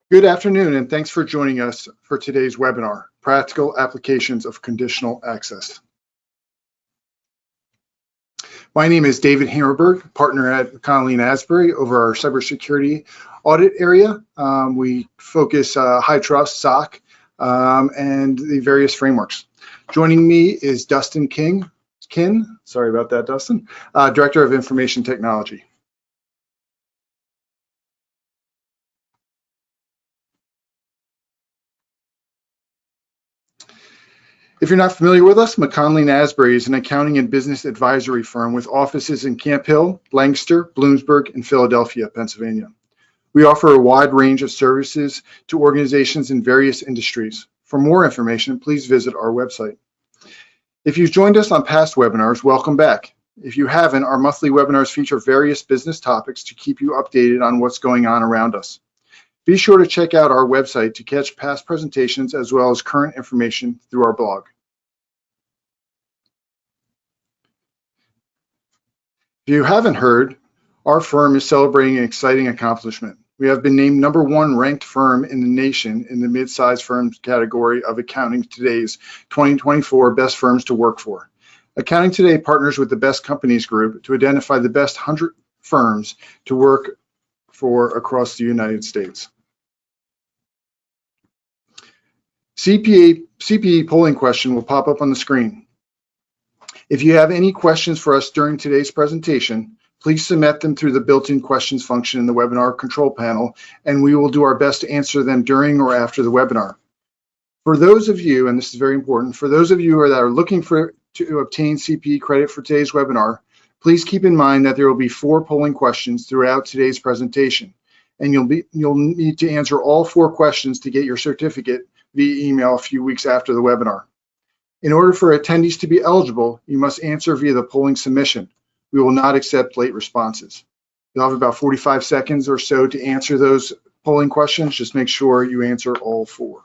Good afternoon, and thanks for joining us for today's webinar, Practical Applications of Conditional Access. My name is David Hammarberg, partner at Conditional Access over our cybersecurity audit area. We focus high trust, SOC, and the various frameworks. Joining me is Dustin Kinn, sorry about that, Dustin, Director of Information Technology. If you're not familiar with us, McConnelly & Asbury is an accounting and business advisory firm with offices in Camp Hill, Lancaster, Bloomsburg, and Philadelphia, Pennsylvania. We offer a wide range of services to organizations in various industries. For more information, please visit our website. If you've joined us on past webinars, welcome back. If you haven't, our monthly webinars feature various business topics to keep you updated on what's going on around us. Be sure to check out our website to catch past presentations as well as current information through our blog. If you haven't heard, our firm is celebrating an exciting accomplishment. We have been named #1 ranked firm in the nation in the mid-sized firms category of Accounting Today's 2024 Best Firms to Work For. Accounting Today partners with the Best Companies Group to identify the best 100 firms to work for across the United States. CPE polling question will pop up on the screen. If you have any questions for us during today's presentation, please submit them through the built-in questions function in the webinar control panel, and we will do our best to answer them during or after the webinar. For those of you, and this is very important, for those of you that are looking to obtain CPE credit for today's webinar, please keep in mind that there will be 4 polling questions throughout today's presentation, and you'll need to answer all 4 questions to get your certificate via email a few weeks after the webinar. In order for attendees to be eligible, you must answer via the polling submission. We will not accept late responses. You'll have about 45 seconds or so to answer those polling questions. Just make sure you answer all 4.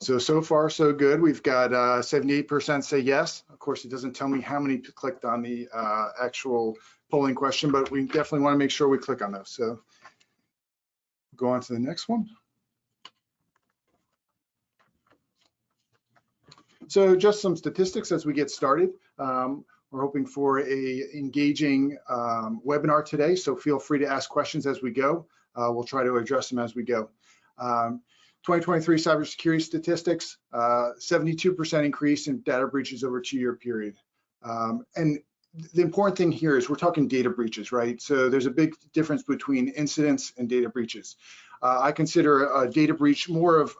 So far, so good. We've got 78% say yes. Of course, it doesn't tell me how many clicked on the actual polling question, but we definitely want to make sure we click on those. So go on to the next one. So just some statistics as we get started. We're hoping for a engaging webinar today, so feel free to ask questions as we go. We'll try to address them as we go. 2023 cybersecurity statistics, 72% increase in data breaches over a 2-year period. And the important thing here is we're talking data breaches, right? So there's a big difference between incidents and data breaches. I consider a data breach more of,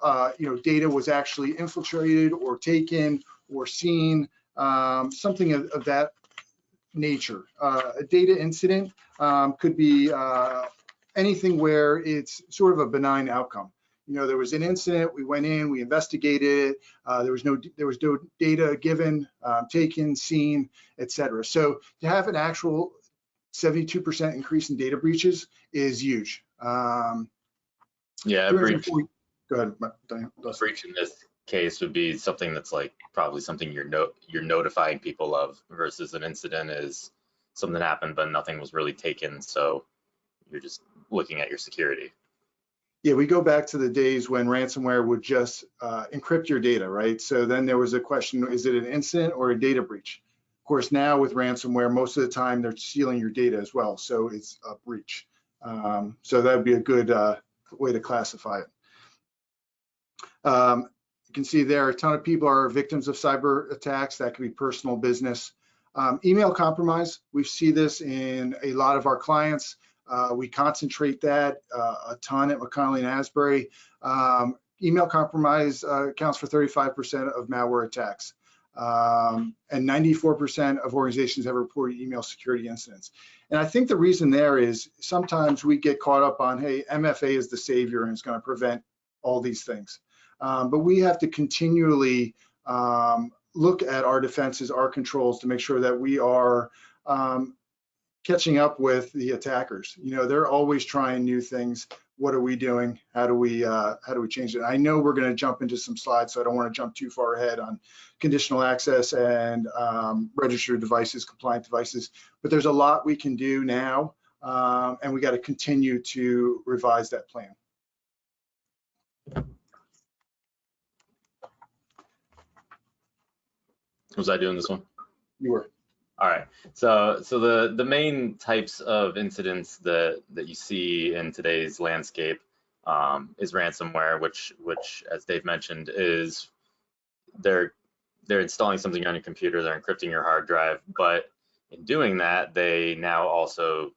data was actually infiltrated or taken or seen, something of that nature. A data incident could be anything where it's sort of a benign outcome. There was an incident, we went in, we investigated it, there was no data given, taken, seen, etc. So to have an actual 72% increase in data breaches is huge. Yeah, a breach. Go ahead, Diane. A breach in this case would be something that's like probably something you're notifying people of, versus an incident is something happened but nothing was really taken, so you're just looking at your security. Yeah, we go back to the days when ransomware would just encrypt your data, right? So then there was a question, is it an incident or a data breach? Of course, now with ransomware, most of the time they're stealing your data as well, so it's a breach. So that would be a good way to classify it. You can see there a ton of people are victims of cyber attacks. That could be personal, business. Email compromise, we see this in a lot of our clients. We concentrate that a ton at McConnelly & Asbury. Email compromise accounts for 35% of malware attacks. And 94% of organizations have reported email security incidents. And I think the reason there is sometimes we get caught up on, hey, MFA is the savior and it's going to prevent all these things. But we have to continually look at our defenses, our controls to make sure that we are catching up with the attackers. You know, they're always trying new things. What are we doing? How do we change it? I know we're going to jump into some slides, so I don't want to jump too far ahead on conditional access and registered devices, compliant devices. But there's a lot we can do now, and we got to continue to revise that plan. Was I doing this one? You were. All right. So the main types of incidents that you see in today's landscape is ransomware, which as Dave mentioned is they're installing something on your computer, they're encrypting your hard drive, but in doing that, they now also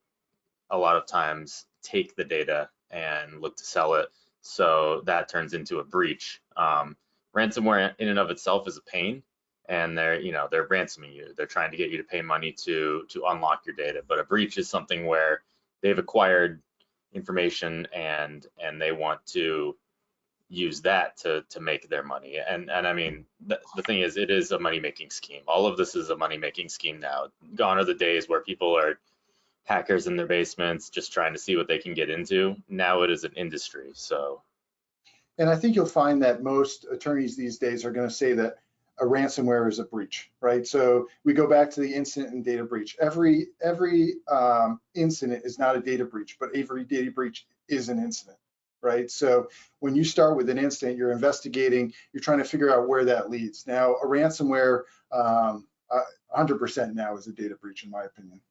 a lot of times take the data and look to sell it. So that turns into a breach. Ransomware in and of itself is a pain, and they're ransoming you. They're trying to get you to pay money to unlock your data. But a breach is something where they've acquired information and they want to use that to make their money. And I mean, the thing is, it is a money-making scheme. All of this is a money-making scheme now. Gone are the days where people are hackers in their basements just trying to see what they can get into. Now it is an industry. So, and I think you'll find that most attorneys these days are going to say that a ransomware is a breach, right? So we go back to the incident and data breach. Every incident is not a data breach, but every data breach is an incident, right? So when you start with an incident, you're investigating, you're trying to figure out where that leads. Now, a ransomware, 100% now is a data breach, in my opinion.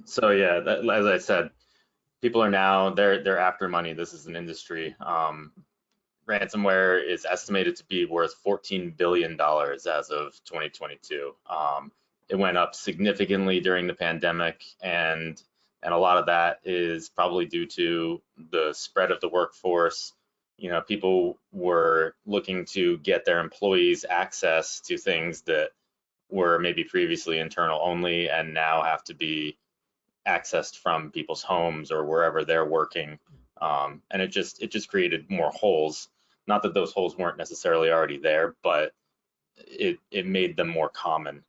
So yeah, as I said, people are now they're after money. This is an industry. Ransomware is estimated to be worth $14 billion as of 2022. It went up significantly during the pandemic, and a lot of that is probably due to the spread of the workforce. You know, people were looking to get their employees access to things that were maybe previously internal only and now have to be accessed from people's homes or wherever they're working, and it just created more holes. Not that those holes weren't necessarily already there, but it made them more common.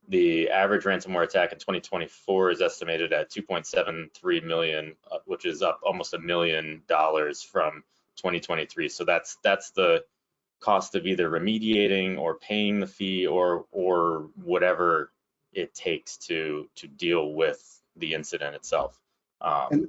The average ransomware attack in 2024 is estimated at 2.73 million, which is up almost $1 million from 2023. So that's the cost of either remediating or paying the fee or whatever it takes to deal with the incident itself. And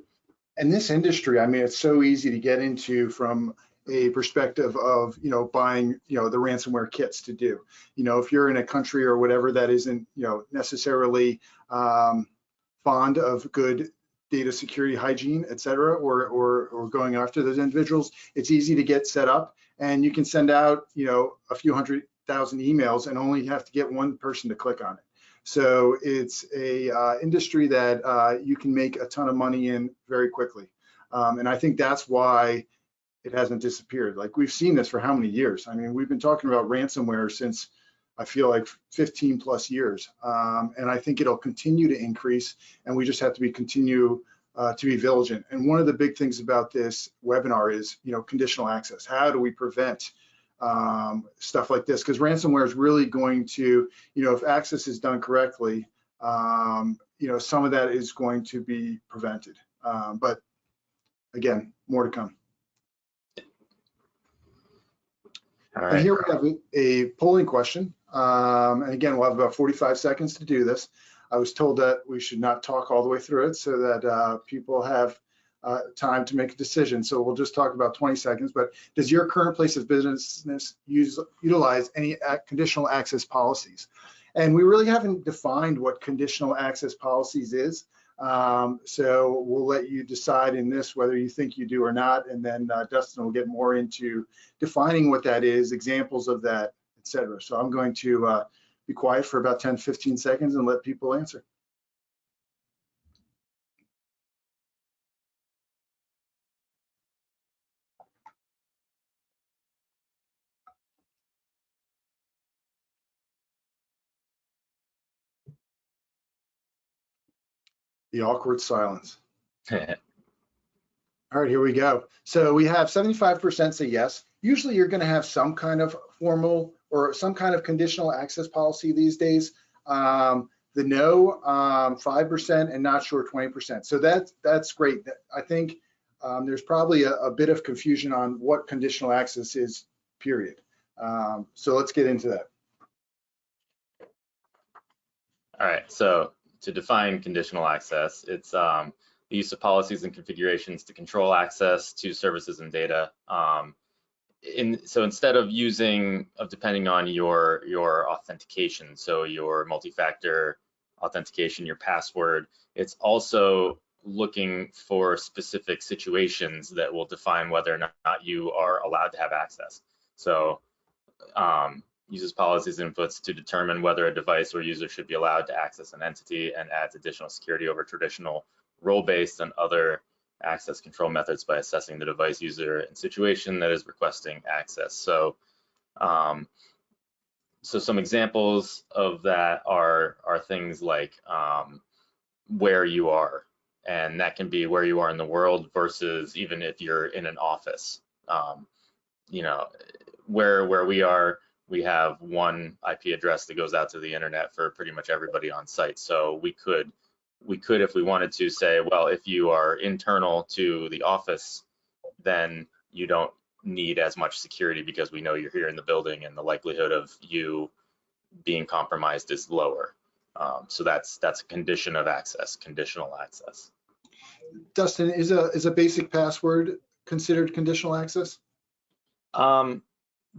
this industry, I mean, it's so easy to get into from a perspective of, you know, buying, you know, the ransomware kits to do. You know, if you're in a country or whatever that isn't, you know, necessarily fond of good data security hygiene, et cetera, or going after those individuals, it's easy to get set up, and you can send out, you know, a few 100,000 emails and only have to get one person to click on it. So it's a industry that you can make a ton of money in very quickly. And I think that's why it hasn't disappeared. Like, we've seen this for how many years? I mean, we've been talking about ransomware since, I feel like, 15 plus years. And I think it'll continue to increase, and we just have to continue to be vigilant. And one of the big things about this webinar is, you know, conditional access. How do we prevent stuff like this? Because ransomware is really going to, you know, if access is done correctly, you know, some of that is going to be prevented. But again, more to come. All right. And here we have a polling question. And again, we'll have about 45 seconds to do this. I was told that we should not talk all the way through it so that people have time to make a decision. So we'll just talk about 20 seconds. But does your current place of business utilize any conditional access policies? And we really haven't defined what conditional access policies is. So we'll let you decide in this whether you think you do or not. And then Dustin will get more into defining what that is, examples of that, et cetera. So I'm going to be quiet for about 10, 15 seconds and let people answer. The awkward silence. All All right, here we go. So we have 75% say yes. Usually you're going to have some kind of formal or some kind of conditional access policy these days. The no, 5%, and not sure, 20%. So that's great. I think there's probably a bit of confusion on what conditional access is, period. So let's get into that. All right, so to define conditional access, it's the use of policies and configurations to control access to services and data. So instead of depending on your authentication, so your multi-factor authentication, your password, it's also looking for specific situations that will define whether or not you are allowed to have access. So uses policies and inputs to determine whether a device or user should be allowed to access an entity, and adds additional security over traditional role-based and other access control methods by assessing the device, user, and situation that is requesting access. So so some examples of that are things like where you are, and that can be where you are in the world versus even if you're in an office. You know, where we are, we have one IP address that goes out to the internet for pretty much everybody on site. So we could, if we wanted to, say, well, if you are internal to the office, then you don't need as much security because we know you're here in the building and the likelihood of you being compromised is lower. So that's a condition of access, conditional access. Dustin, is a basic password considered conditional access?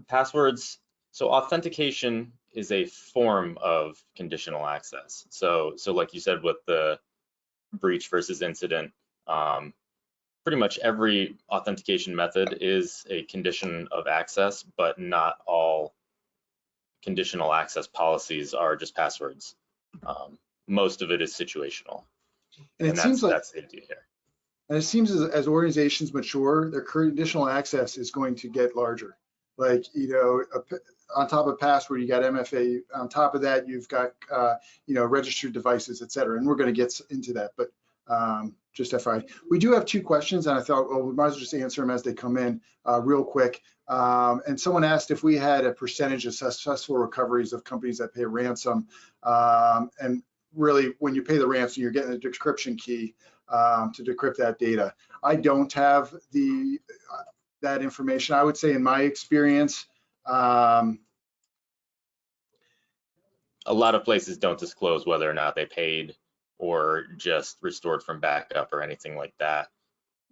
Passwords, so authentication is a form of conditional access. So like you said with the breach versus incident, pretty much every authentication method is a condition of access, but not all conditional access policies are just passwords. Most of it is situational. And it seems like that's the idea here. And it seems as organizations mature, their conditional access is going to get larger. Like, you know, on top of password, you got MFA. On top of that, you've got, you know, registered devices, et cetera. And we're going to get into that. But just FYI, we do have two questions, and I thought, well, we might as well just answer them as they come in real quick. And someone asked if we had a percentage of successful recoveries of companies that pay ransom. And really, when you pay the ransom, you're getting a decryption key to decrypt that data. I don't have that information. I would say in my experience, a lot of places don't disclose whether or not they paid or just restored from backup or anything like that.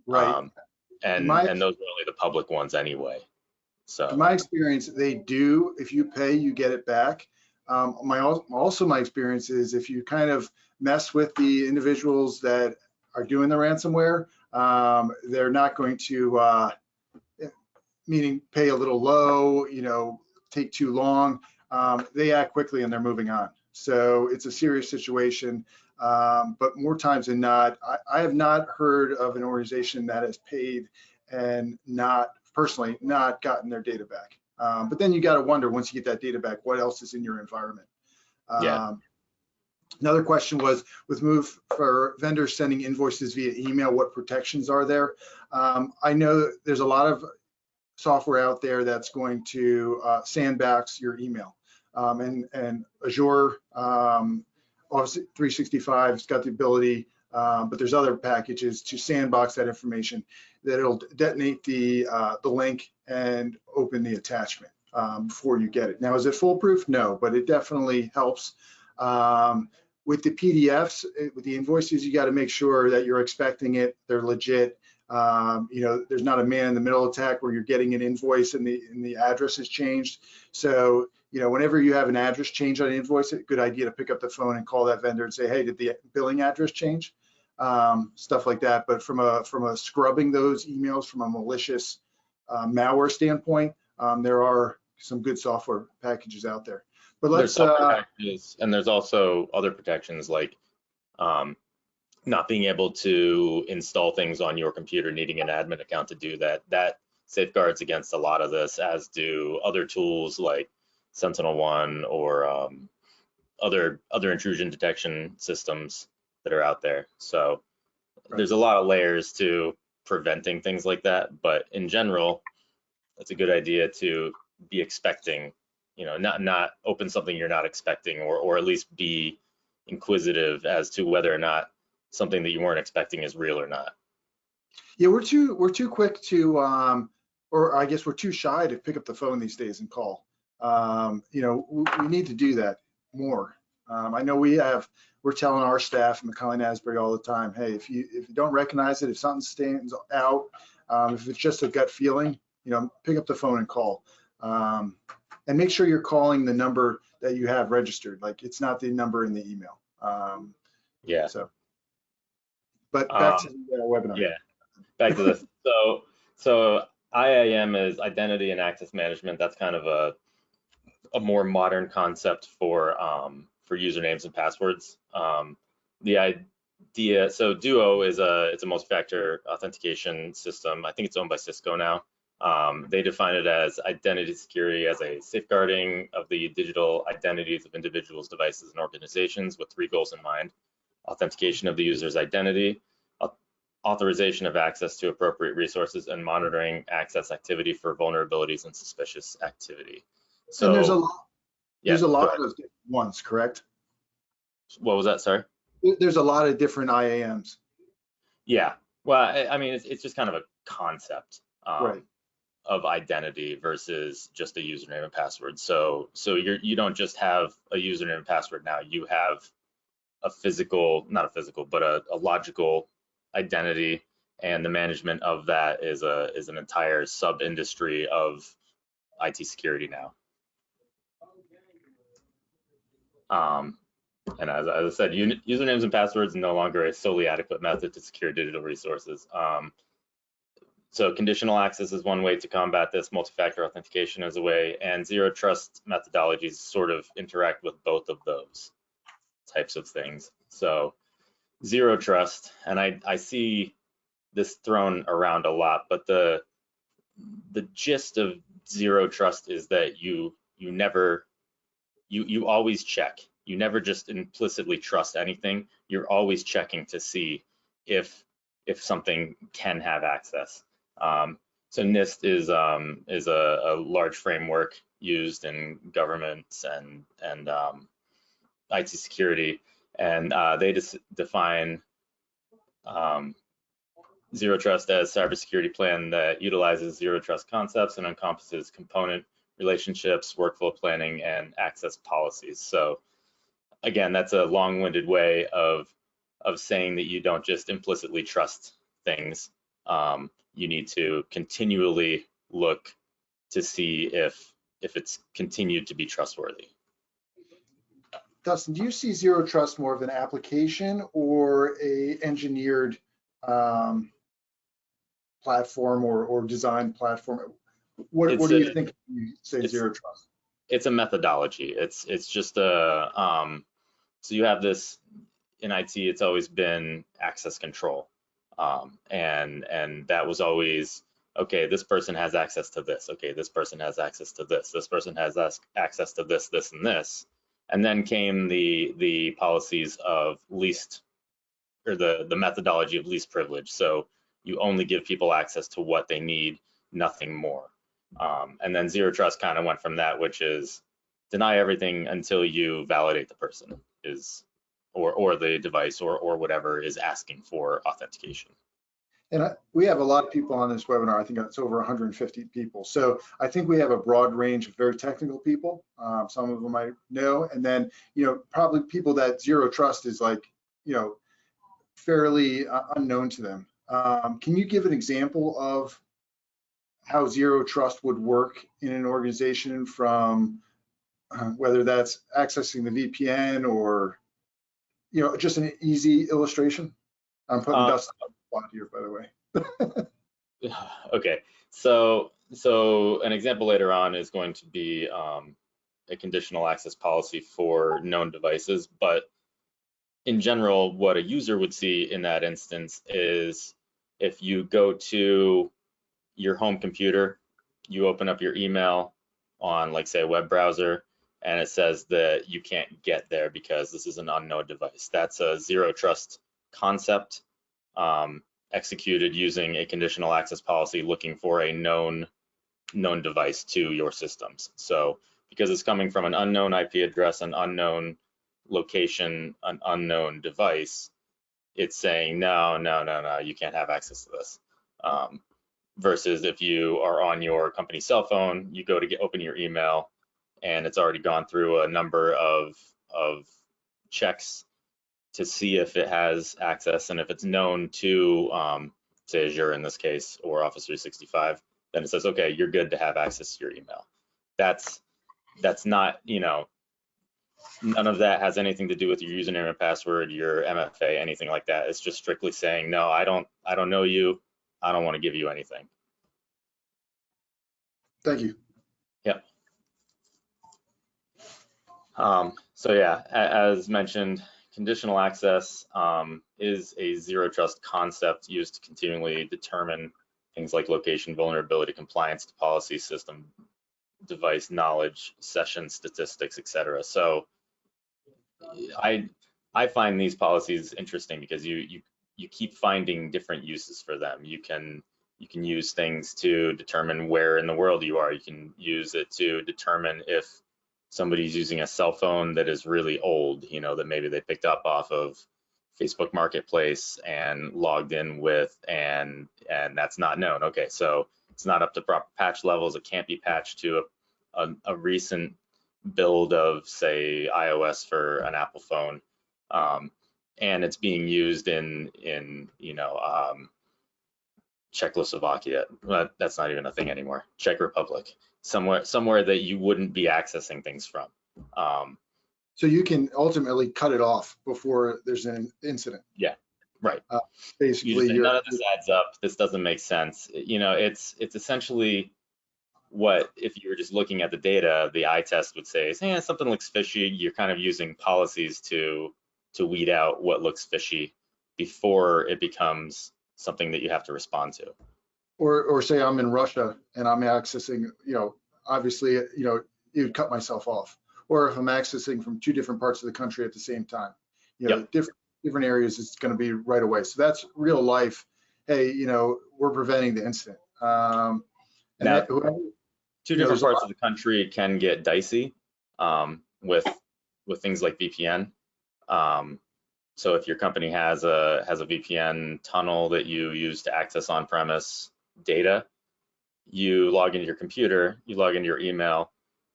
Right. And those are only the public ones anyway. So in my experience, they do. If you pay, you get it back. My experience is if you kind of mess with the individuals that are doing the ransomware, they're not going to, meaning pay a little low, you know, take too long. They act quickly and they're moving on. So it's a serious situation. But more times than not, I have not heard of an organization that has paid and personally not gotten their data back. But then you got to wonder, once you get that data back, what else is in your environment? Yeah. Another question was, with move for vendors sending invoices via email, what protections are there? I know there's a lot of software out there that's going to sandbox your email. And Azure, Office 365's got the ability, but there's other packages to sandbox that information that it'll detonate the link and open the attachment before you get it. Now, is it foolproof? No, but it definitely helps. With the PDFs, with the invoices, you got to make sure that you're expecting it, they're legit. You know, there's not a man in the middle attack where you're getting an invoice and the address is changed. So, you know, whenever you have an address change on an invoice, it's a good idea to pick up the phone and call that vendor and say, hey, did the billing address change? Stuff like that. But from a scrubbing those emails from a malicious malware standpoint, there are some good software packages out there. But let's packages, and there's also other protections like not being able to install things on your computer, needing an admin account to do that. That safeguards against a lot of this, as do other tools like SentinelOne or other intrusion detection systems that are out there. So there's a lot of layers to preventing things like that. But in general, it's a good idea to be expecting, not open something you're not expecting, or at least be inquisitive as to whether or not something that you weren't expecting is real or not. Yeah, we're too quick to, or I guess we're too shy to pick up the phone these days and call. We need to do that more. I know we're telling our staff in McCully Asbury all the time, hey, if you don't recognize it, if something stands out, if it's just a gut feeling, pick up the phone and call. And make sure you're calling the number that you have registered. Like, it's not the number in the email. Yeah. But back to the webinar. Yeah. Back to this. So IAM is identity and access management. That's kind of a more modern concept for usernames and passwords. The idea, so Duo it's a multi-factor authentication system. I think it's owned by Cisco now. They define it as identity security as a safeguarding of the digital identities of individuals, devices, and organizations with 3 goals in mind: authentication of the user's identity, authorization of access to appropriate resources, and monitoring access activity for vulnerabilities and suspicious activity. So and there's a lot of those different ones, correct? What was that, sorry? There's a lot of different IAMs. Yeah, well, I mean, it's just kind of a concept Right. of identity versus just a username and password. So you don't just have a username and password now. You have a physical, not a physical, but a logical identity, and the management of that is an entire sub-industry of IT security now. And as I said, usernames and passwords no longer a solely adequate method to secure digital resources. So conditional access is one way to combat this. Multi-factor authentication is a way, and zero trust methodologies sort of interact with both of those types of things. So zero trust, and I see this thrown around a lot, but the gist of zero trust is that you always check. You never just implicitly trust anything. You're always checking to see if something can have access. So NIST is a large framework used in governments and IT security, and they define zero trust as cybersecurity plan that utilizes zero trust concepts and encompasses component relationships, workflow planning, and access policies. So again, that's a long-winded way of saying that you don't just implicitly trust things. You need to continually look to see if it's continued to be trustworthy. Dustin, do you see zero trust more of an application or a engineered platform or design platform? What do you think when you say zero trust? It's a methodology. It's just so you have this in IT. It's always been access control, and that was always, okay, this person has access to this. Okay, this person has access to this. This person has access to this, this, and this. And then came the policies of least, or the methodology of least privilege. So you only give people access to what they need, nothing more. And then zero trust kind of went from that, which is deny everything until you validate the person or the device or whatever is asking for authentication. And we have a lot of people on this webinar. I think it's over 150 people. So I think we have a broad range of very technical people. Some of them I know, and then, probably people that zero trust is like, fairly unknown to them. Can you give an example of how zero trust would work in an organization, from whether that's accessing the VPN or, just an easy illustration? I'm putting Dustin on the spot here, by the way. Okay, so an example later on is going to be a conditional access policy for known devices, but in general, what a user would see in that instance is if you go to your home computer, you open up your email on, like, say, a web browser, and it says that you can't get there because this is an unknown device. That's a zero trust concept, and executed using a conditional access policy looking for a known device to your systems. So because it's coming from an unknown IP address, an unknown location, an unknown device, it's saying, no, you can't have access to this. Versus if you are on your company cell phone, you go to open your email and it's already gone through a number of checks to see if it has access, and if it's known to, say Azure in this case, or Office 365, then it says, okay, you're good to have access to your email. That's not, none of that has anything to do with your username and password, your MFA, anything like that. It's just strictly saying, no, I don't know you. I don't want to give you anything. Thank you. Yep. So yeah, as mentioned, conditional access is a zero trust concept used to continually determine things like location, vulnerability, compliance to policy, system, device knowledge, session statistics, etc. So I find these policies interesting because you keep finding different uses for them. You can use things to determine where in the world you are. You can use it to determine if somebody's using a cell phone that is really old, that maybe they picked up off of Facebook Marketplace and logged in with, and that's not known. Okay, so it's not up to proper patch levels. It can't be patched to a recent build of, say, iOS for an Apple phone, and it's being used in Czechoslovakia. Well, that's not even a thing anymore. Czech Republic, somewhere that you wouldn't be accessing things from. So you can ultimately cut it off before there's an incident. Yeah, right. Basically, none of this adds up. This doesn't make sense. It's essentially what, if you were just looking at the data, the eye test would say, hey, something looks fishy. You're kind of using policies to weed out what looks fishy before it becomes something that you have to respond to. Or say I'm in Russia and I'm accessing, obviously, you'd cut myself off. Or if I'm accessing from two different parts of the country at the same time, Yep. different areas, it's going to be right away. So that's real life. Hey, we're preventing the incident. Now, two different parts of the country can get dicey with things like VPN. So if your company has a VPN tunnel that you use to access on-premise data, you log into your computer, you log into your email,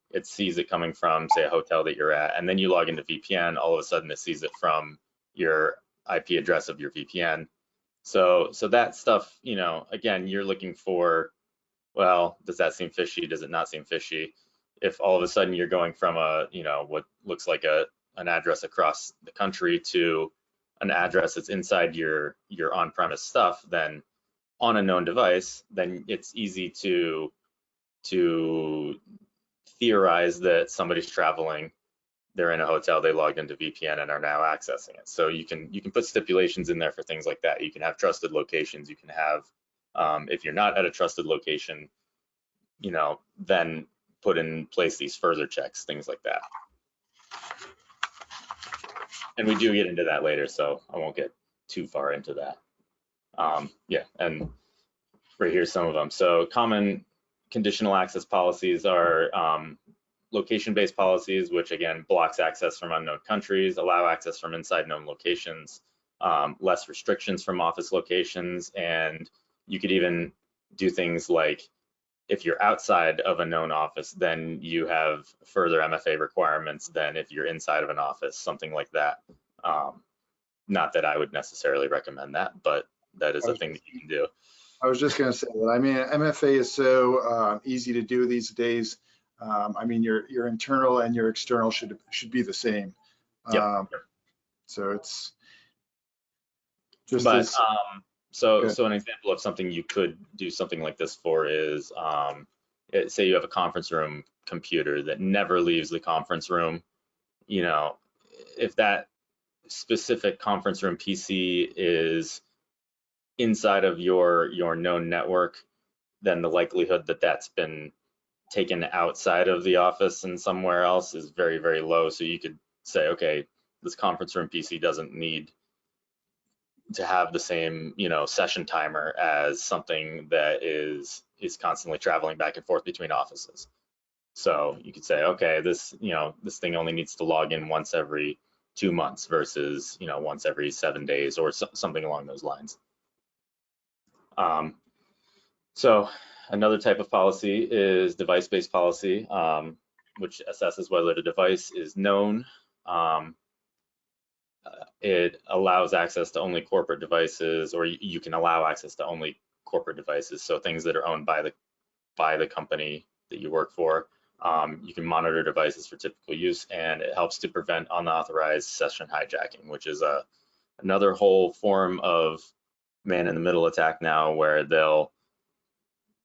it sees it coming from, say, a hotel that you're at, and then you log into VPN, all of a sudden it sees it from your IP address of your VPN. So that stuff, again, you're looking for, well, does that seem fishy? Does it not seem fishy? If all of a sudden you're going from what looks like an address across the country to an address that's inside your on-premise stuff, then on a known device, then it's easy to theorize that somebody's traveling, they're in a hotel, they logged into VPN and are now accessing it. So you can put stipulations in there for things like that. You can have trusted locations. You can have, if you're not at a trusted location, then put in place these further checks, things like that. And we do get into that later, so I won't get too far into that. Yeah, and right here's some of them. So common conditional access policies are location-based policies, which again blocks access from unknown countries, allow access from inside known locations, less restrictions from office locations, and you could even do things like, if you're outside of a known office, then you have further MFA requirements than if you're inside of an office, something like that. Not that I would necessarily recommend that, but that is a thing that you can do. I was just going to say that. I mean, MFA is so easy to do these days. I mean, your internal and your external should be the same. Yep. So it's just. But so an example of something you could do something like this for is, say you have a conference room computer that never leaves the conference room. If that specific conference room PC is inside of your known network, then the likelihood that that's been taken outside of the office and somewhere else is very, very low. So you could say, okay, this conference room PC doesn't need to have the same, session timer as something that is constantly traveling back and forth between offices. So you could say, okay, this thing only needs to log in once every 2 months versus, once every 7 days or something along those lines. So another type of policy is device-based policy, which assesses whether the device is known. It allows access to only corporate devices, or you can allow access to only corporate devices. So things that are owned by the company that you work for. You can monitor devices for typical use, and it helps to prevent unauthorized session hijacking, which is another whole form of man-in-the-middle attack now, where they'll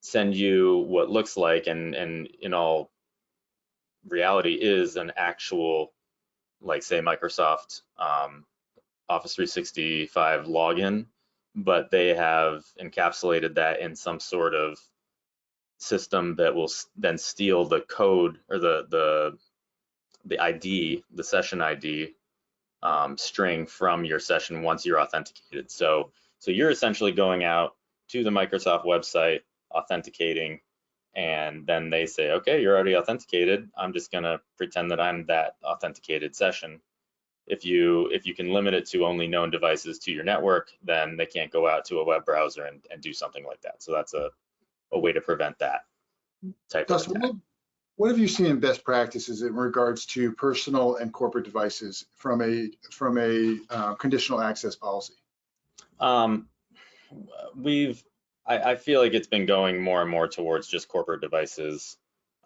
send you what looks like, and in all reality is an actual, like, say, Microsoft Office 365 login, but they have encapsulated that in some sort of system that will then steal the code or the ID, the session ID string from your session once you're authenticated. So you're essentially going out to the Microsoft website, authenticating, and then they say, okay, you're already authenticated. I'm just gonna pretend that I'm that authenticated session. If you can limit it to only known devices to your network, then they can't go out to a web browser and do something like that. So that's a way to prevent that type of attack. What have you seen in best practices in regards to personal and corporate devices from a conditional access policy? I feel like it's been going more and more towards just corporate devices.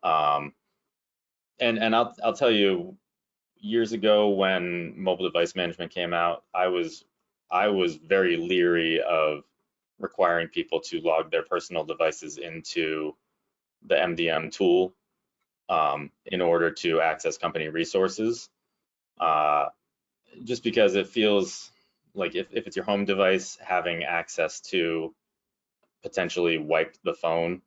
And I'll tell you, years ago when mobile device management came out, I was very leery of requiring people to log their personal devices into the MDM tool in order to access company resources, just because it feels like if it's your home device, having access to potentially wipe the phone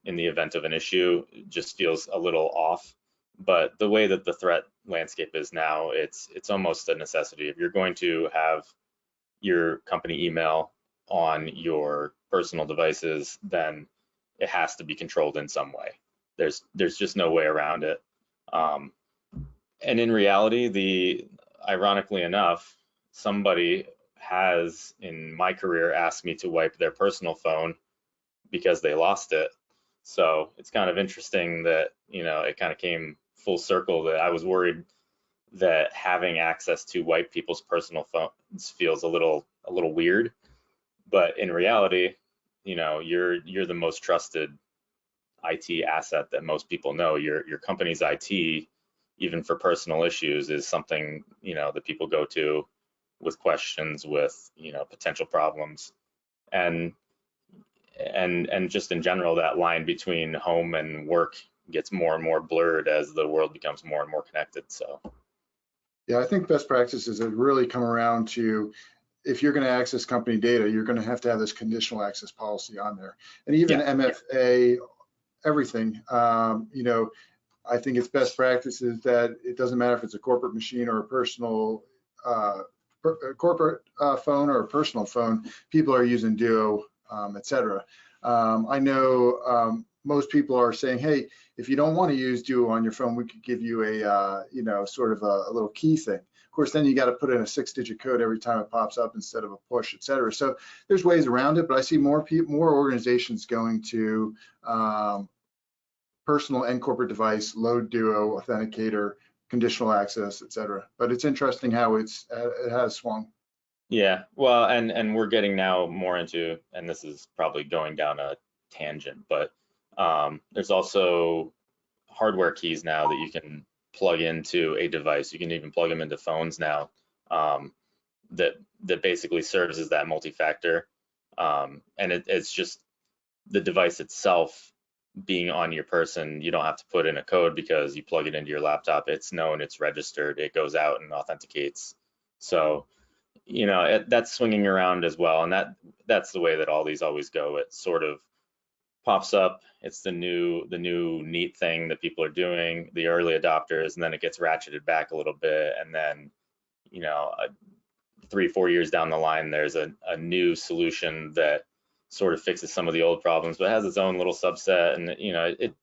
in the event of an issue just feels a little off. But the way that the threat landscape is now, it's almost a necessity. If you're going to have your company email on your personal devices, then it has to be controlled in some way. There's just no way around it. And in reality, ironically enough, somebody has in my career asked me to wipe their personal phone because they lost it. So it's kind of interesting that, it kind of came full circle, that I was worried that having access to wipe people's personal phones feels a little weird. But in reality, you're the most trusted IT asset that most people know. Your company's IT, even for personal issues, is something, that people go to with questions, with, potential problems. And just in general, that line between home and work gets more and more blurred as the world becomes more and more connected. So yeah, I think best practices have really come around to, if you're going to access company data, you're going to have this conditional access policy on there. And even MFA, everything, I think it's best practices that it doesn't matter if it's a corporate machine or a personal corporate phone or a personal phone, people are using Duo, etc. I know most people are saying, hey, if you don't want to use Duo on your phone, we could give you a, sort of a little key thing. Of course, then you got to put in a 6-digit code every time it pops up instead of a push, etc. So there's ways around it, but I see more organizations going to personal and corporate device, load Duo, authenticator, conditional access, etc. But it's interesting how it has swung. Yeah, well, and we're getting now more into, and this is probably going down a tangent, but there's also hardware keys now that you can plug into a device. You can even plug them into phones now, that basically serves as that multi-factor, and it's just the device itself being on your person. You don't have to put in a code because you plug it into your laptop. It's known, it's registered, it goes out and authenticates. So that's swinging around as well, and that's the way that all these always go. It sort of pops up, it's the new neat thing that people are doing, the early adopters, and then it gets ratcheted back a little bit, and then 3-4 years down the line, there's a new solution that sort of fixes some of the old problems, but has its own little subset, and it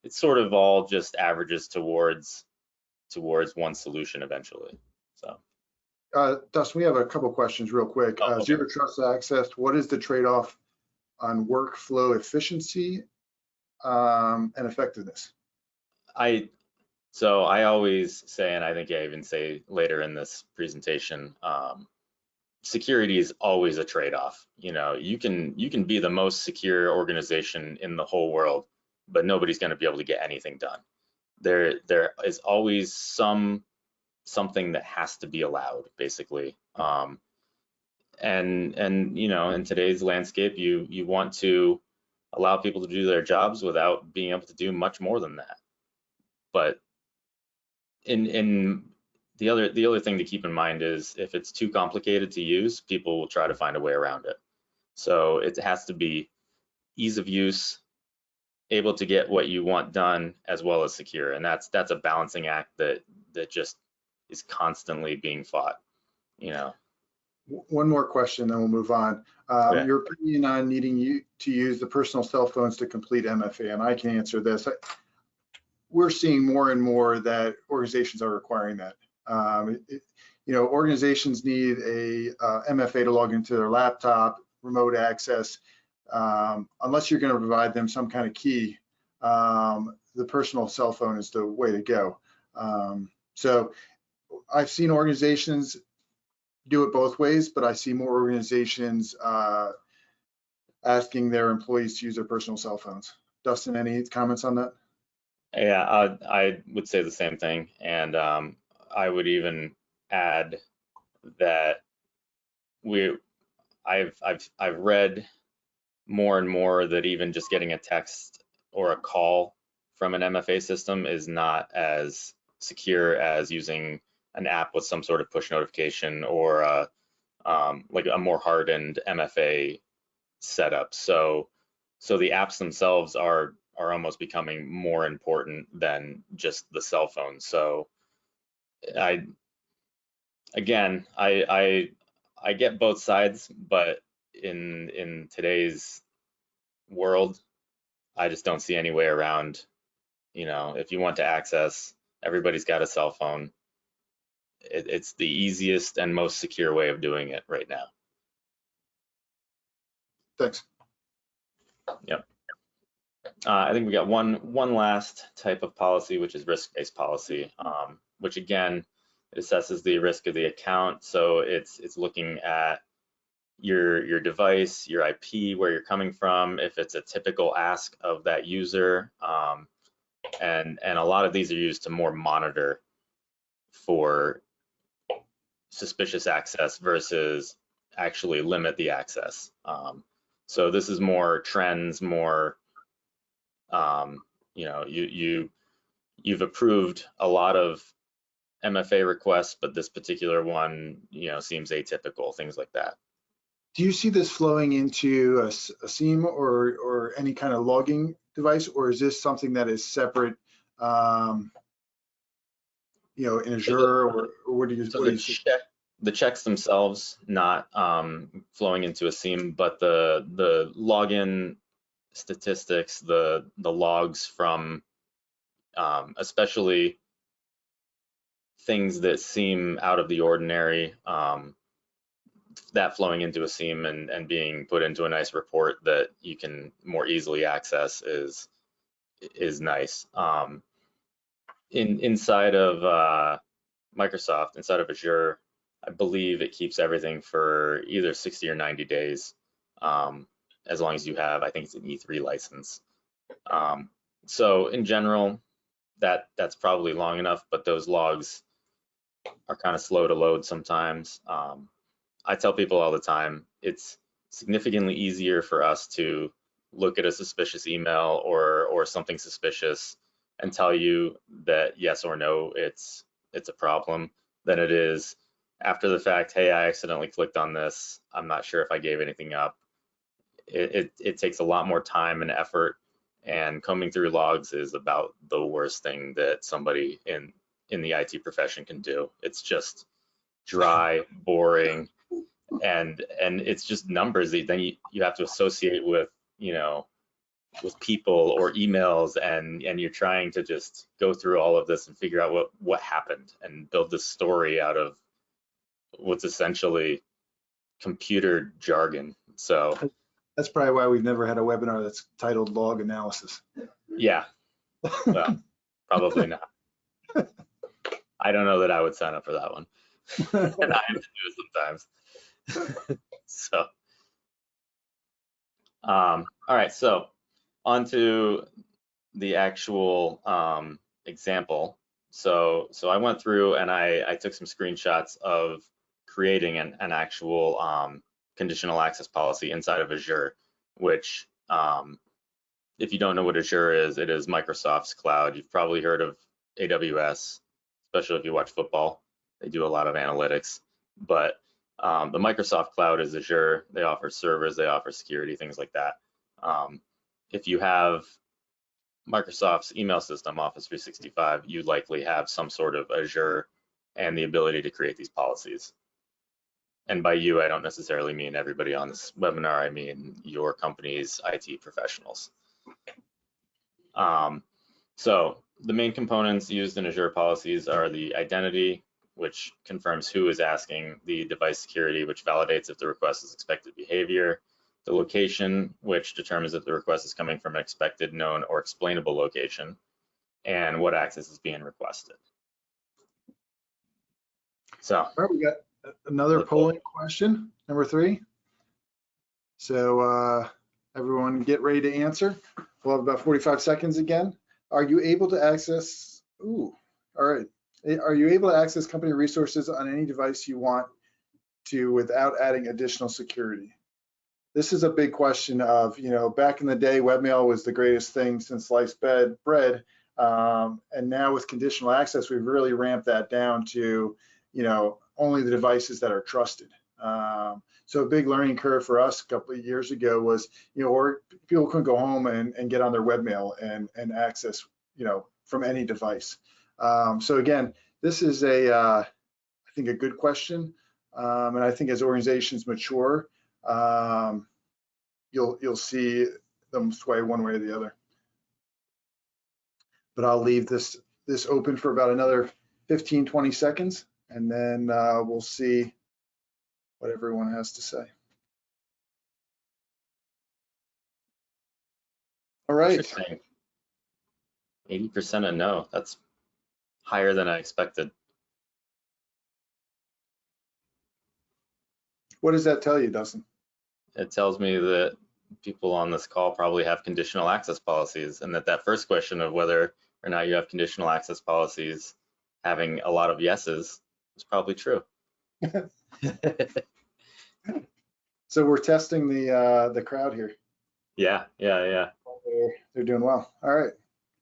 sort of all just averages towards one solution eventually. So, Dustin, we have a couple questions real quick. okay. Zero Trust Access, what is the trade-off on workflow efficiency and effectiveness? So I always say, and I think I even say later in this presentation, security is always a trade-off. You can be the most secure organization in the whole world, but nobody's going to be able to get anything done. There is always something that has to be allowed, basically. And in today's landscape, you want to allow people to do their jobs without being able to do much more than that. But in the other thing to keep in mind is if it's too complicated to use, people will try to find a way around it. So it has to be ease of use, able to get what you want done, as well as secure. And that's a balancing act that just is constantly being fought. One more question, then we'll move on. Okay. Your opinion on needing to use the personal cell phones to complete MFA, and I can answer this. We're seeing more and more that organizations are requiring that. Organizations need a MFA to log into their laptop, remote access. Unless you're going to provide them some kind of key, the personal cell phone is the way to go. So I've seen organizations do it both ways, but I see more organizations asking their employees to use their personal cell phones. Dustin, any comments on that? Yeah, I would say the same thing, and I would even add that I've read more and more that even just getting a text or a call from an MFA system is not as secure as using an app with some sort of push notification or like a more hardened MFA setup. So the apps themselves are almost becoming more important than just the cell phone. So I get both sides, but in today's world, I just don't see any way around. If you want to access, everybody's got a cell phone. It's the easiest and most secure way of doing it right now. Thanks. Yep. I think we got one last type of policy, which is risk-based policy, which again, it assesses the risk of the account. So it's looking at your device, your IP, where you're coming from, if it's a typical ask of that user, and a lot of these are used to more monitor for suspicious access versus actually limit the access. So this is more trends, more you've approved a lot of MFA requests, but this particular one seems atypical, things like that. Do you see this flowing into a SIEM or any kind of logging device, or is this something that is separate, in Azure, or what do you see? The checks themselves not flowing into a SIEM, but the login statistics, the logs from especially things that seem out of the ordinary, that flowing into a SIEM and being put into a nice report that you can more easily access is nice. Inside of Microsoft, inside of Azure, I believe it keeps everything for either 60 or 90 days, as long as you have, I think it's an E3 license. So in general, that's probably long enough, but those logs are kind of slow to load sometimes. I tell people all the time, it's significantly easier for us to look at a suspicious email or something suspicious and tell you that yes or no, it's a problem, than it is after the fact, hey, I accidentally clicked on this, I'm not sure if I gave anything up. It takes a lot more time and effort, and combing through logs is about the worst thing that somebody in the IT profession can do. It's just dry, boring, and it's just numbers that then you have to associate with, you know, with people or emails, and you're trying to just go through all of this and figure out what happened and build this story out of what's essentially computer jargon. So that's probably why we've never had a webinar that's titled log analysis. yeah, well, probably not. I don't know that I would sign up for that one. And I have to do it sometimes. So all right, so on to the actual example. So I went through and I took some screenshots of creating an actual conditional access policy inside of Azure, which if you don't know what Azure is, it is Microsoft's cloud. You've probably heard of AWS, especially if you watch football. They do a lot of analytics, but the Microsoft cloud is Azure. They offer servers, they offer security, things like that. If you have Microsoft's email system, Office 365, you likely have some sort of Azure and the ability to create these policies. And by you, I don't necessarily mean everybody on this webinar. I mean your company's IT professionals. So the main components used in Azure policies are the identity, which confirms who is asking, the device security, which validates if the request is expected behavior, the location, which determines if the request is coming from an expected, known, or explainable location, and what access is being requested. So all right, we got another polling question, number 3. So everyone get ready to answer. We'll have about 45 seconds again. Are you able to access, all right. Are you able to access company resources on any device you want to without adding additional security? This is a big question of, you know, back in the day, webmail was the greatest thing since sliced bread. And now with conditional access, we've really ramped that down to, you know, only the devices that are trusted. So a big learning curve for us a couple of years ago was, you know, or people couldn't go home and get on their webmail and access, you know, from any device. So again, this is I think a good question. And I think as organizations mature, you'll see them sway one way or the other. But I'll leave this open for about another 15, 20 seconds, and then we'll see what everyone has to say. All right. 80% a no. That's higher than I expected. What does that tell you, Dustin? It tells me that people on this call probably have conditional access policies, and that first question of whether or not you have conditional access policies having a lot of yeses is probably true. So we're testing the crowd here. Yeah. They're doing well. All right.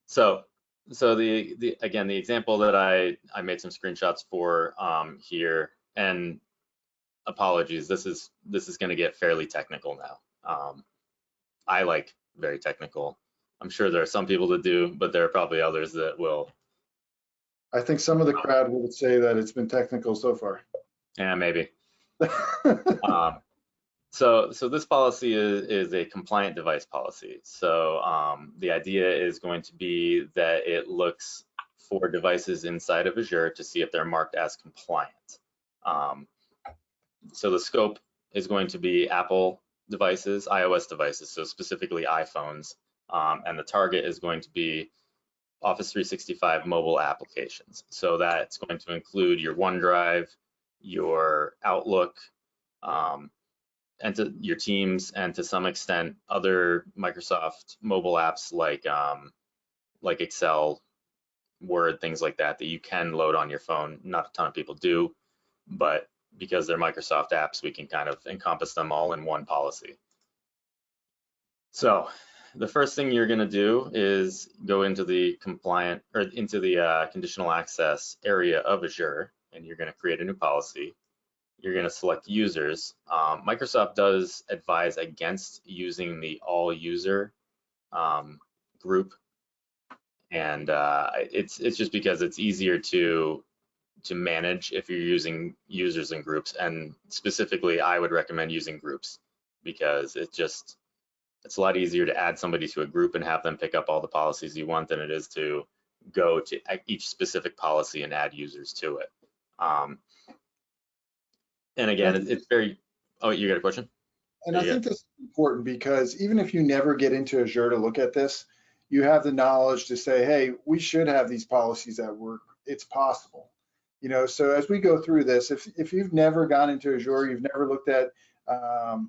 So the again, the example that I made some screenshots for here, and apologies, this is going to get fairly technical now. I like very technical. I'm sure there are some people that do, but there are probably others that will. I think some of the crowd would say that it's been technical so far. Yeah, maybe. So this policy is a compliant device policy. So the idea is going to be that it looks for devices inside of Azure to see if they're marked as compliant. So the scope is going to be Apple devices, iOS devices, so specifically iPhones, and the target is going to be Office 365 mobile applications. So that's going to include your OneDrive, your Outlook, and to your Teams, and to some extent other Microsoft mobile apps like Excel, Word, things like that you can load on your phone. Not a ton of people do, but because they're Microsoft apps, we can kind of encompass them all in one policy. So the first thing you're going to do is go into the compliant or into the conditional access area of Azure, and you're going to create a new policy. You're going to select users. Microsoft does advise against using the all user group, and it's just because it's easier to manage if you're using users in groups, and specifically I would recommend using groups because it's a lot easier to add somebody to a group and have them pick up all the policies you want than it is to go to each specific policy and add users to it. And again, it's very, oh, you got a question? And I think this is important because even if you never get into Azure to look at this, you have the knowledge to say, hey, we should have these policies at work. It's possible. You know, so as we go through this, if you've never gone into Azure, you've never looked at, and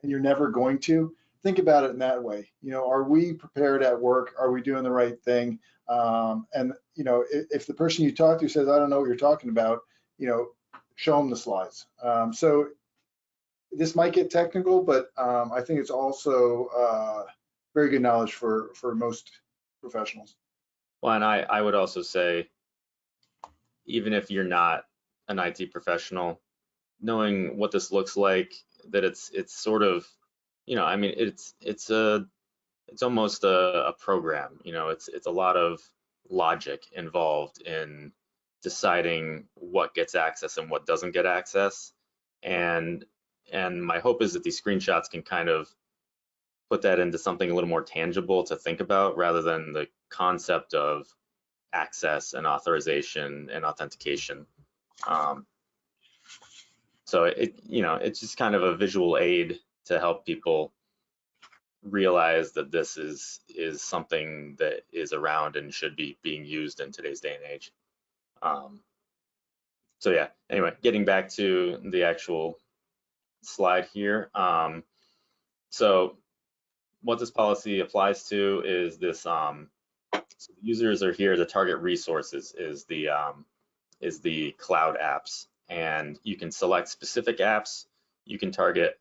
you're never going to, think about it in that way. You know, are we prepared at work? Are we doing the right thing? And, you know, if the person you talk to says, I don't know what you're talking about, you know, show them the slides. So this might get technical, but I think it's also very good knowledge for most professionals. Well, and I would also say, even if you're not an IT professional, knowing what this looks like, that it's sort of, you know, I mean, it's almost a program. You know, it's a lot of logic involved in deciding what gets access and what doesn't get access. And my hope is that these screenshots can kind of put that into something a little more tangible to think about, rather than the concept of access and authorization and authentication. So you know, it's just kind of a visual aid to help people realize that this is something that is around and should be being used in today's day and age. So yeah, anyway, getting back to the actual slide here. So what this policy applies to is this, so users are here, the target resources is the cloud apps, and you can select specific apps. You can target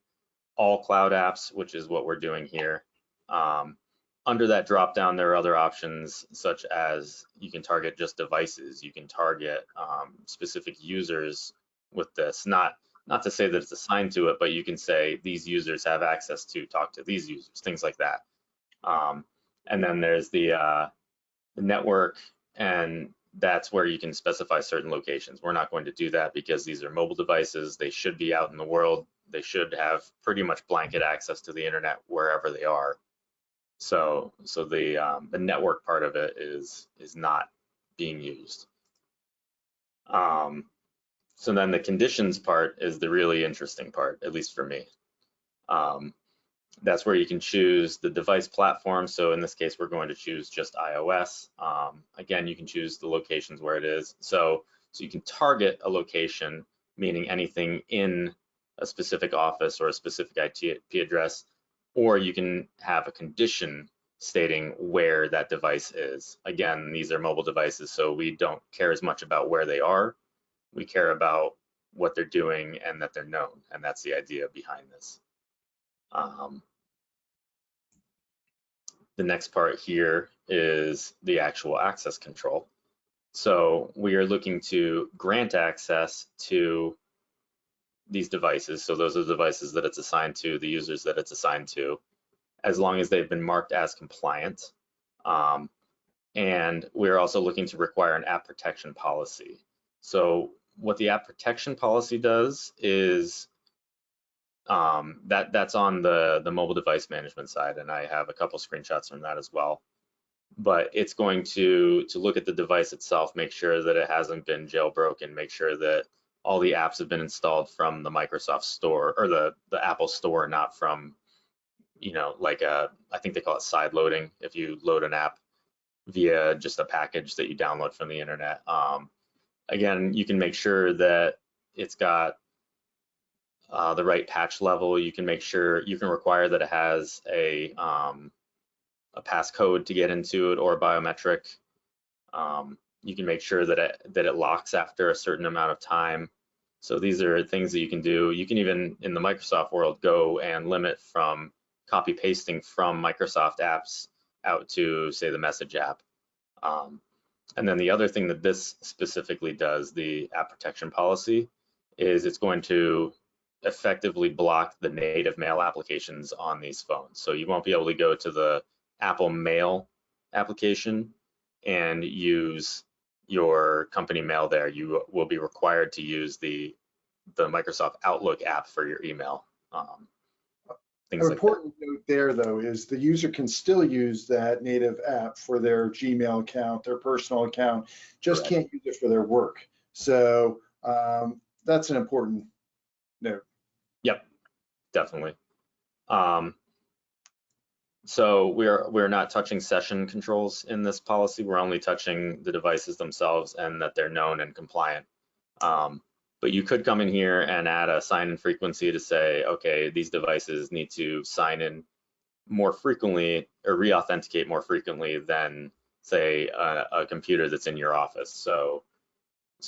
all cloud apps, which is what we're doing here. Under that drop down, there are other options, such as you can target just devices. You can target specific users with this. Not to say that it's assigned to it, but you can say these users have access to talk to these users, things like that. And then there's the network, and that's where you can specify certain locations. We're not going to do that because these are mobile devices. They should be out in the world. They should have pretty much blanket access to the internet wherever they are. So the network part of it is not being used. So then the conditions part is the really interesting part, at least for me. That's where you can choose the device platform. So in this case, we're going to choose just iOS. Again, you can choose the locations where it is. So you can target a location, meaning anything in a specific office or a specific IP address, or you can have a condition stating where that device is. Again, these are mobile devices, so we don't care as much about where they are. We care about what they're doing and that they're known, and that's the idea behind this. The next part here is the actual access control. So we are looking to grant access to these devices. So those are the devices that it's assigned to, the users that it's assigned to, as long as they've been marked as compliant. And we're also looking to require an app protection policy. So what the app protection policy does is that's on the mobile device management side, and I have a couple screenshots from that as well. But it's going to look at the device itself, make sure that it hasn't been jailbroken, make sure that all the apps have been installed from the Microsoft Store or the Apple Store, not from, you know, like I think they call it side loading, if you load an app via just a package that you download from the internet. Again, you can make sure that it's got the right patch level. You can make sure, you can require that it has a passcode to get into it, or a biometric. You can make sure that it locks after a certain amount of time. So these are things that you can do. You can even, in the Microsoft world, go and limit from copy pasting from Microsoft apps out to, say, the message app. And then the other thing that this specifically does, the app protection policy, is it's going to effectively block the native mail applications on these phones. So you won't be able to go to the Apple Mail application and use, your company mail there, you will be required to use the Microsoft Outlook app for your email. Things An like that. important note there, though, is the user can still use that native app for their Gmail account, their personal account, just Correct. can't use it for their work. So that's an important note. Yep, definitely. So we're not touching session controls in this policy. We're only touching the devices themselves and that they're known and compliant. But you could come in here and add a sign-in frequency to say, okay, these devices need to sign in more frequently or re-authenticate more frequently than, say, a computer that's in your office. So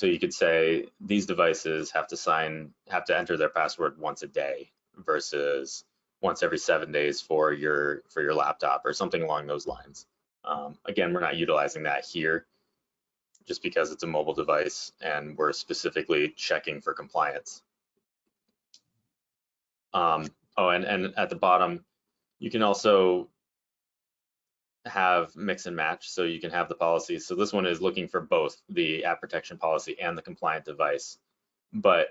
you could say these devices have to enter their password once a day versus once every 7 days for your laptop or something along those lines. Again, we're not utilizing that here just because it's a mobile device and we're specifically checking for compliance. Oh, and at the bottom, you can also have mix and match, so you can have the policy. So this one is looking for both the app protection policy and the compliant device, but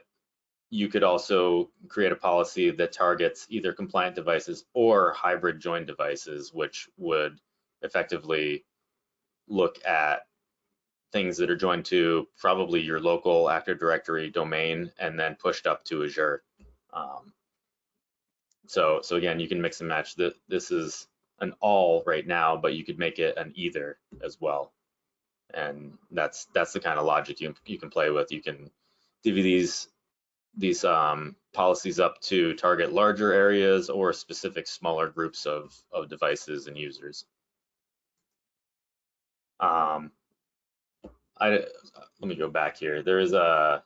you could also create a policy that targets either compliant devices or hybrid joined devices, which would effectively look at things that are joined to probably your local Active Directory domain and then pushed up to Azure. So again, you can mix and match. This is an all right now, but you could make it an either as well. And that's the kind of logic you can play with. You can divvy these policies up to target larger areas or specific smaller groups of devices and users. Let me go back here. There is I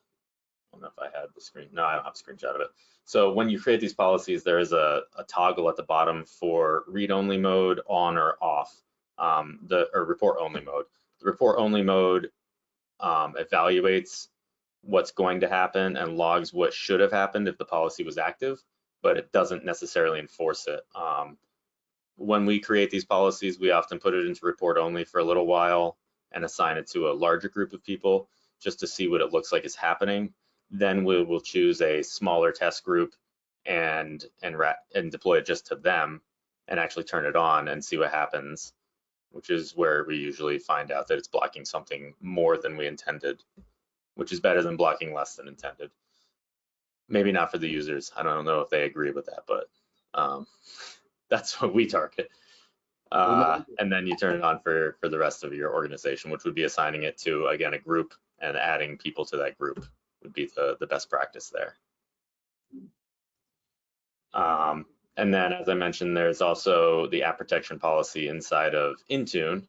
don't know if I had the screen. No, I don't have a screenshot of it. So when you create these policies, there is a toggle at the bottom for read-only mode, on or off, or report-only mode. The report-only mode evaluates what's going to happen and logs what should have happened if the policy was active, but it doesn't necessarily enforce it. When we create these policies, we often put it into report-only for a little while and assign it to a larger group of people just to see what it looks like is happening. Then we will choose a smaller test group and deploy it just to them and actually turn it on and see what happens, which is where we usually find out that it's blocking something more than we intended, which is better than blocking less than intended. Maybe not for the users. I don't know if they agree with that, but that's what we target. And then you turn it on for the rest of your organization, which would be assigning it to, again, a group and adding people to that group would be the best practice there. And then, as I mentioned, there's also the app protection policy inside of Intune.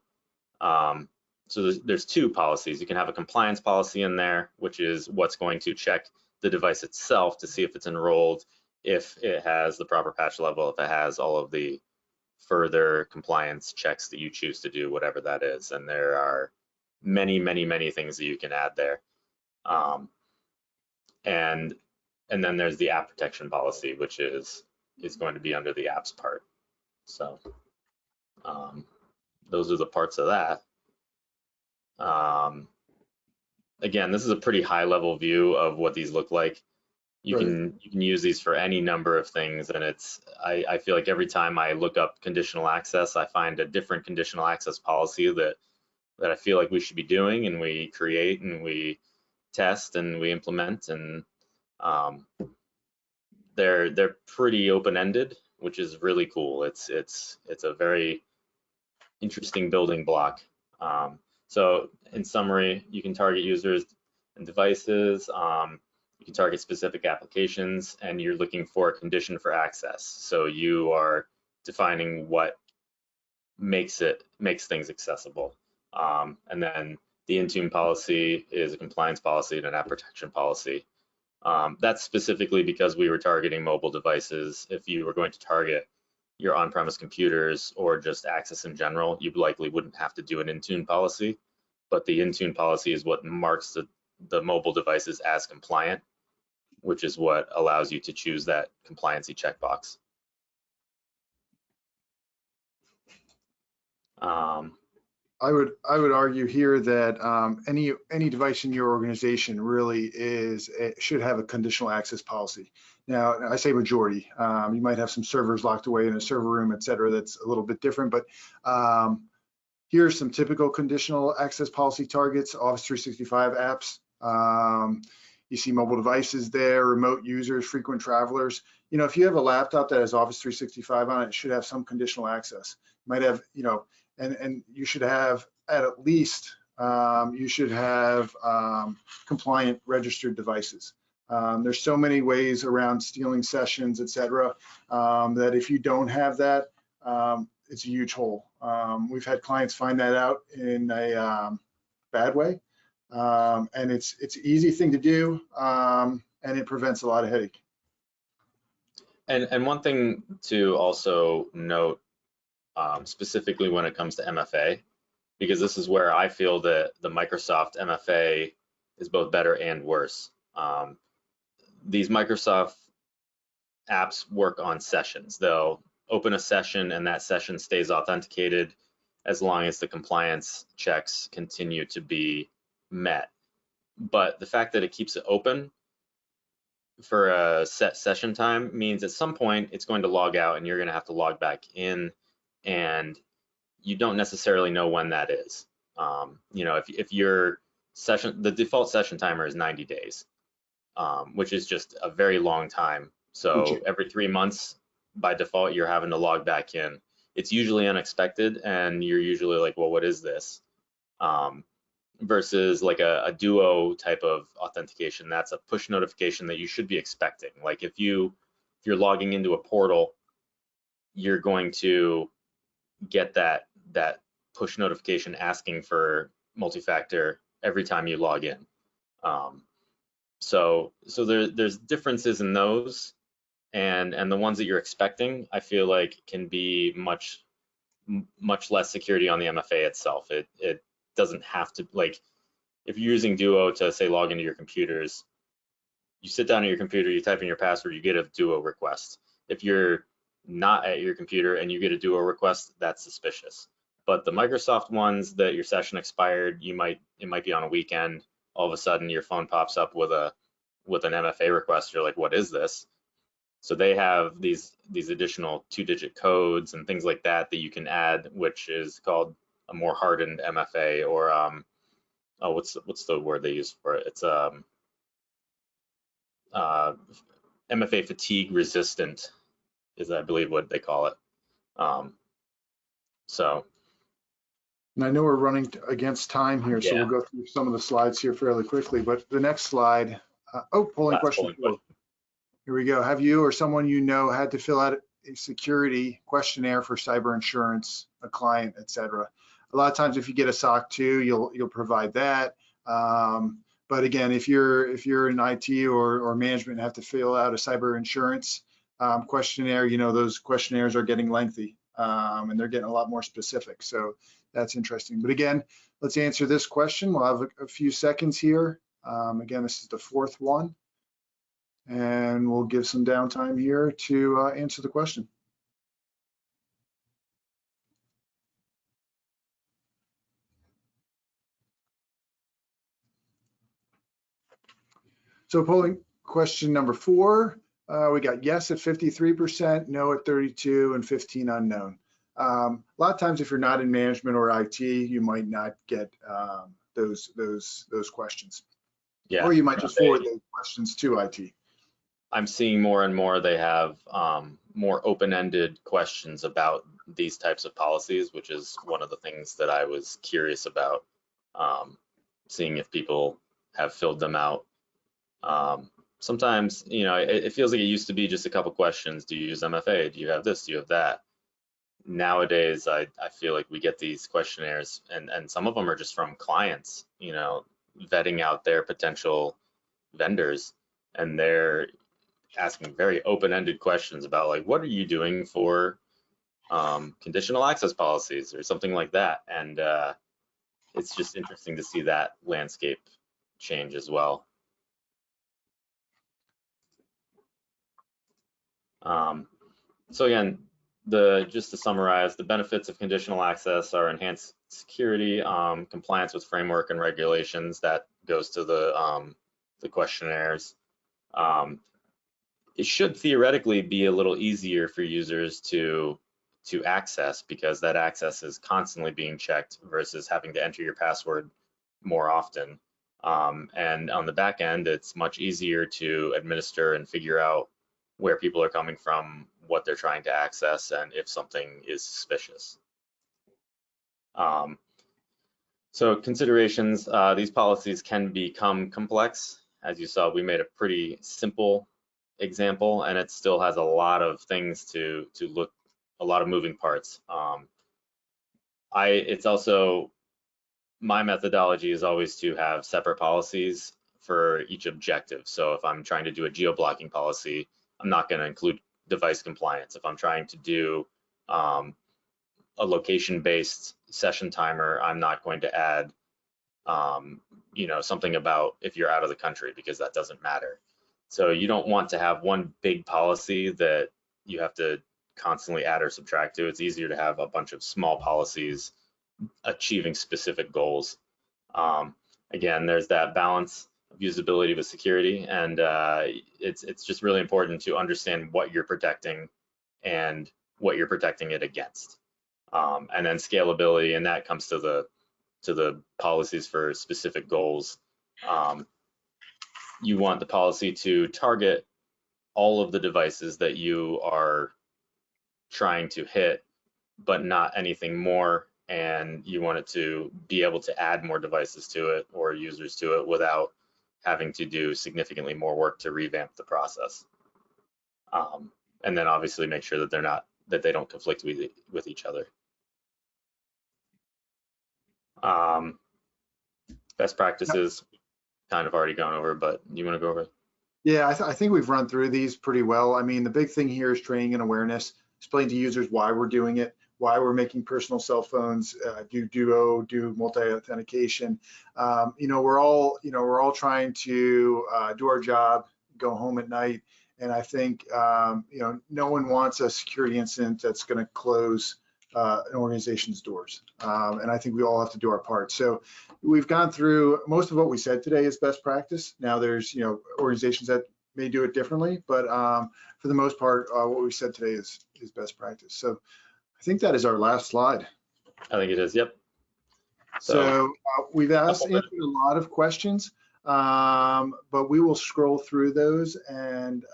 So there's two policies. You can have a compliance policy in there, which is what's going to check the device itself to see if it's enrolled, if it has the proper patch level, if it has all of the further compliance checks that you choose to do, whatever that is. And there are many, many, many things that you can add there. And then there's the app protection policy, which is going to be under the apps part. So those are the parts of that. Again, this is a pretty high level view of what these look like. You can use these for any number of things, and I feel like every time I look up conditional access, I find a different conditional access policy that I feel like we should be doing, and we create and we test and we implement, and they're pretty open-ended, which is really cool. It's a very interesting building block. So in summary, you can target users and devices. You can target specific applications, and you're looking for a condition for access. So you are defining what makes things accessible. And then the Intune policy is a compliance policy and an app protection policy. That's specifically because we were targeting mobile devices. If you were going to target your on-premise computers or just access in general, you likely wouldn't have to do an Intune policy, but the Intune policy is what marks the mobile devices as compliant, which is what allows you to choose that compliancy checkbox. I would argue here that any device in your organization really should have a conditional access policy. Now, I say majority. You might have some servers locked away in a server room, et cetera. That's a little bit different, but here's some typical conditional access policy targets: Office 365 apps. You see mobile devices there, remote users, frequent travelers. You know, if you have a laptop that has Office 365 on it, it should have some conditional access. You might have, you know, and you should have at least compliant registered devices. There's so many ways around stealing sessions, et cetera, that if you don't have that, it's a huge hole. We've had clients find that out in a bad way, and it's an easy thing to do, and it prevents a lot of headache. And one thing to also note, specifically when it comes to MFA, because this is where I feel that the Microsoft MFA is both better and worse. These Microsoft apps work on sessions. They'll open a session and that session stays authenticated as long as the compliance checks continue to be met. But the fact that it keeps it open for a set session time means at some point it's going to log out and you're going to have to log back in, and you don't necessarily know when that is. You know, if your session, the default session timer is 90 days, which is just a very long time. So every 3 months, by default, you're having to log back in. It's usually unexpected, and you're usually like, well, what is this? Versus like a duo type of authentication, that's a push notification that you should be expecting. Like if you're logging into a portal, you're going to get that push notification asking for multi-factor every time you log in. So there's differences in those, and the ones that you're expecting, I feel like can be much less security on the MFA itself. It doesn't have to, like, if you're using Duo to say log into your computers, you sit down at your computer, you type in your password, you get a Duo request. If you're not at your computer and you get a Duo request, that's suspicious. But the Microsoft ones that your session expired, it might be on a weekend, all of a sudden your phone pops up with an MFA request. You're like, what is this? So they have these additional 2-digit codes and things like that you can add, which is called a more hardened MFA, or what's the word they use for it? It's MFA fatigue resistant is, I believe, what they call it. So. And I know we're running against time here, so we'll go through some of the slides here fairly quickly. But the next slide, polling question. Here we go. Have you or someone you know had to fill out a security questionnaire for cyber insurance, a client, et cetera? A lot of times, if you get a SOC 2, you'll provide that. But again, if you're in IT or management and have to fill out a cyber insurance questionnaire, you know those questionnaires are getting lengthy, and they're getting a lot more specific. So that's interesting. But again, let's answer this question. We'll have a few seconds here. Again, this is the fourth one, and we'll give some downtime here to answer the question. So polling question number 4, we got yes at 53%, no at 32%, and 15 unknown. A lot of times, if you're not in management or IT, you might not get those questions. Yeah. Or you might just forward those questions to IT. I'm seeing more and more they have more open-ended questions about these types of policies, which is one of the things that I was curious about, seeing if people have filled them out. Sometimes, you know, it feels like it used to be just a couple questions. Do you use MFA? Do you have this? Do you have that? Nowadays, I feel like we get these questionnaires, and some of them are just from clients, you know, vetting out their potential vendors, and they're asking very open-ended questions about, like, what are you doing for conditional access policies or something like that. And it's just interesting to see that landscape change as well. So again, just to summarize, the benefits of conditional access are enhanced security, compliance with framework and regulations, that goes to the questionnaires. It should theoretically be a little easier for users to access, because that access is constantly being checked versus having to enter your password more often. And on the back end, it's much easier to administer and figure out where people are coming from, what they're trying to access, and if something is suspicious. So considerations, these policies can become complex. As you saw, we made a pretty simple example, and it still has a lot of things to look, a lot of moving parts. It's also, my methodology is always to have separate policies for each objective. So if I'm trying to do a geo-blocking policy, I'm not going to include device compliance. If I'm trying to do a location-based session timer, I'm not going to add something about if you're out of the country, because that doesn't matter. So you don't want to have one big policy that you have to constantly add or subtract to. It's easier to have a bunch of small policies achieving specific goals. Again, there's that balance of usability with security, and it's just really important to understand what you're protecting and what you're protecting it against. And then scalability, and that comes to the policies for specific goals. You want the policy to target all of the devices that you are trying to hit, but not anything more. And you want it to be able to add more devices to it or users to it without having to do significantly more work to revamp the process. And then obviously make sure that they don't conflict with each other. Best practices, kind of already gone over, but you want to go over it? Yeah, I think we've run through these pretty well. I mean, the big thing here is training and awareness. Explain to users why we're doing it, why we're making personal cell phones do duo, do multi-authentication. We're all trying to do our job, go home at night, and I think no one wants a security incident that's going to close an organization's doors, and I think we all have to do our part. So we've gone through most of what we said today is best practice. Now there's organizations that may do it differently, but for the most part, what we said today is best practice. So I think that is our last slide. I think it is. Yep. So we've answered a lot of questions, but we will scroll through those and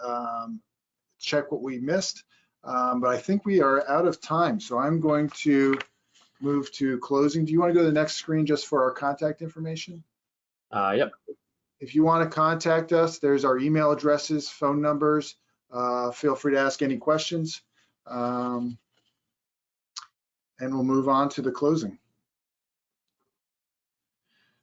check what we missed. But I think we are out of time, so I'm going to move to closing. Do you want to go to the next screen just for our contact information? Yep. If you want to contact us, there's our email addresses, phone numbers. Feel free to ask any questions. And we'll move on to the closing.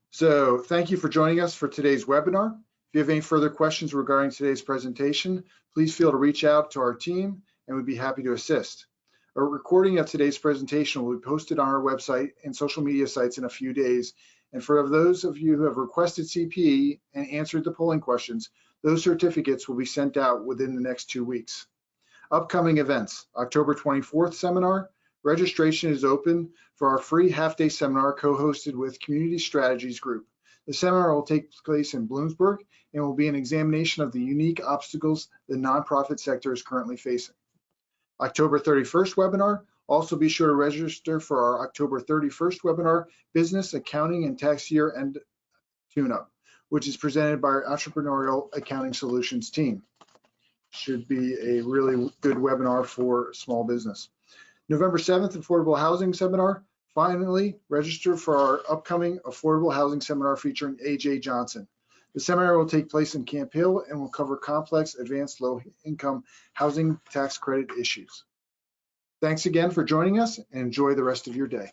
So thank you for joining us for today's webinar. If you have any further questions regarding today's presentation, please feel to reach out to our team and we'd be happy to assist. A recording of today's presentation will be posted on our website and social media sites in a few days. And for those of you who have requested CPE and answered the polling questions, those certificates will be sent out within the next 2 weeks. Upcoming events: October 24th seminar. Registration is open for our free half-day seminar co-hosted with Community Strategies Group. The seminar will take place in Bloomsburg and will be an examination of the unique obstacles the nonprofit sector is currently facing. October 31st webinar. Also be sure to register for our October 31st webinar, Business, Accounting, and Tax Year End Tune-Up, which is presented by our Entrepreneurial Accounting Solutions team. Should be a really good webinar for small business. November 7th, Affordable Housing Seminar. Finally, register for our upcoming Affordable Housing Seminar featuring AJ Johnson. The seminar will take place in Camp Hill and will cover complex, advanced low-income housing tax credit issues. Thanks again for joining us and enjoy the rest of your day.